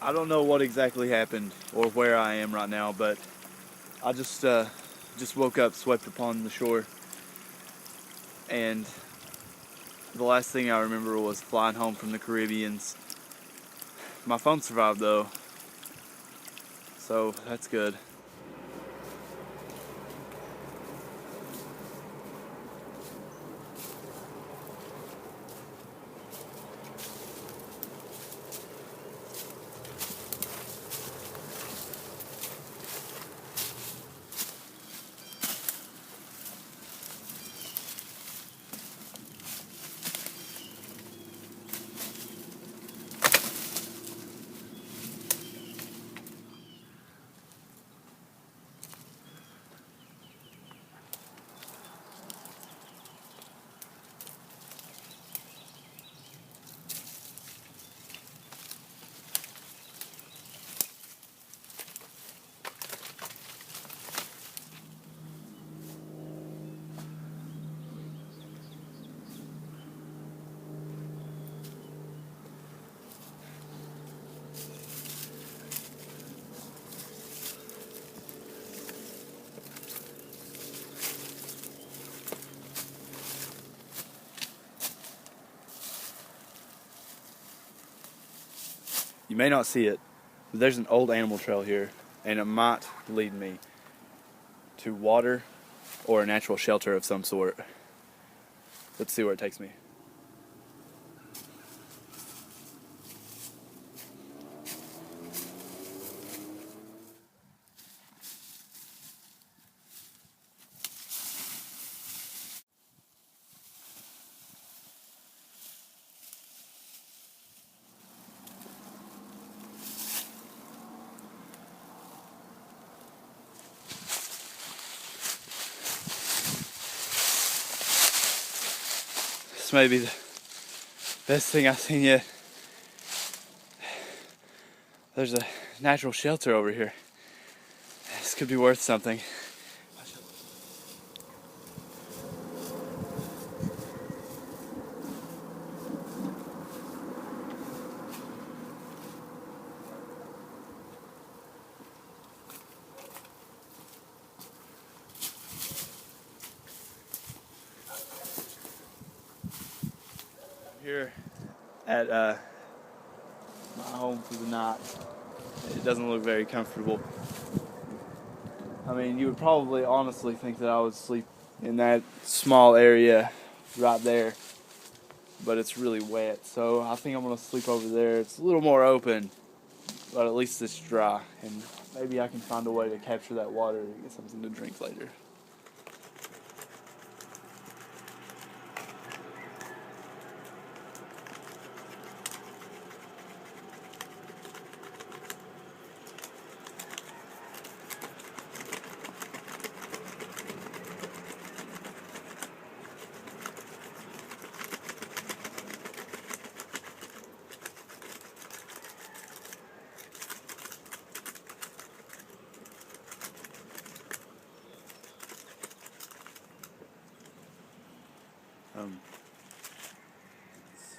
I don't know what exactly happened or where I am right now, but I just woke up, swept upon the shore, and the last thing I remember was flying home from the Caribbeans. My phone survived though, so that's good. You may not see it, but there's an old animal trail here, and it might lead me to water or a natural shelter of some sort. Let's see where it takes me. This may be the best thing I've seen yet. There's a natural shelter over here. This could be worth something. Here at my home for the night. It doesn't look very comfortable. I mean, you would probably honestly think that I would sleep in that small area right there, but it's really wet. So I think I'm gonna sleep over there. It's a little more open, but at least it's dry, and maybe I can find a way to capture that water and get something to drink later.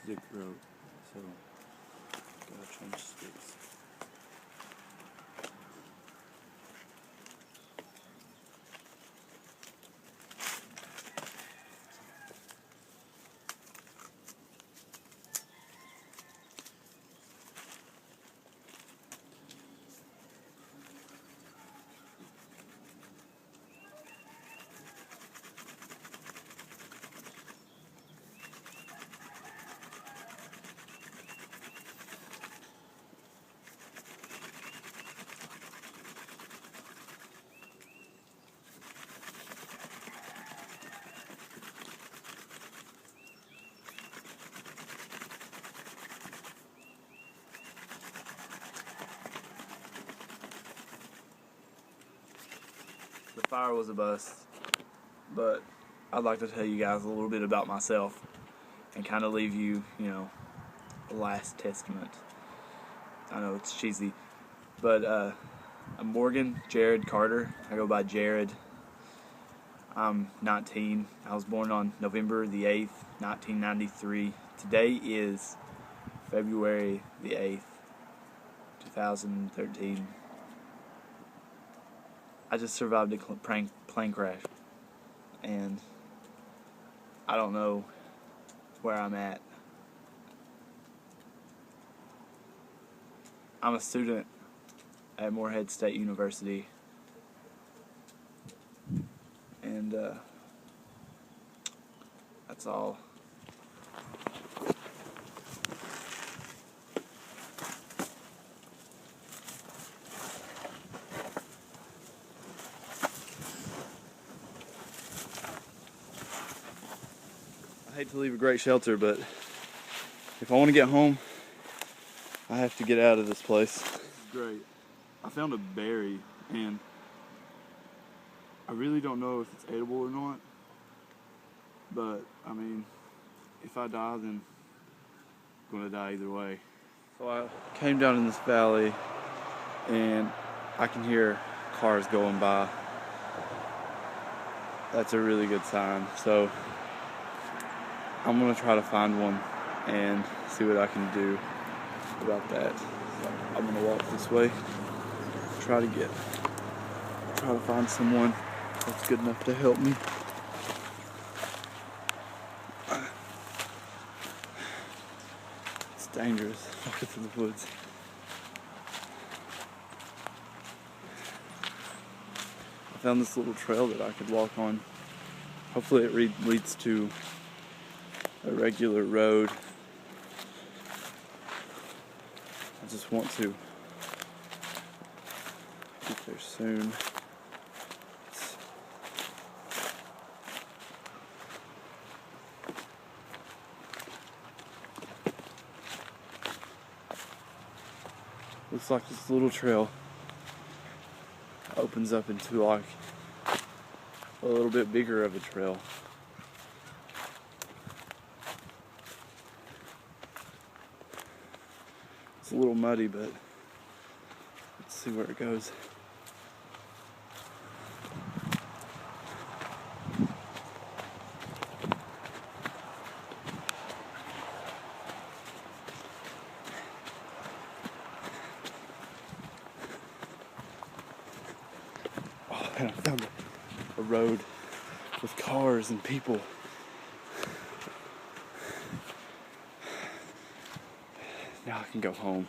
Stick rope, so gotta change sticks. The fire was a bust, but I'd like to tell you guys a little bit about myself and kind of leave you, a last testament. I know it's cheesy, but I'm Morgan Jared Carter. I go by Jared. I'm 19. I was born on November the 8th, 1993. Today is February the 8th, 2013. I just survived a plane crash, and I don't know where I'm at. I'm a student at Morehead State University, and that's all. I hate to leave a great shelter, but if I want to get home, I have to get out of this place. This is great. I found a berry, and I really don't know if it's edible or not, but I mean, if I die, then I'm gonna die either way. So I came down in this valley, and I can hear cars going by. That's a really good sign. So I'm gonna try to find one and see what I can do about that. So I'm gonna walk this way, try to find someone that's good enough to help me. It's dangerous walking through the woods. I found this little trail that I could walk on. Hopefully it leads to a regular road. I just want to get there soon. Looks like this little trail opens up into like a little bit bigger of a trail. It's a little muddy, but let's see where it goes. Oh man, I found a road with cars and people. Now I can go home.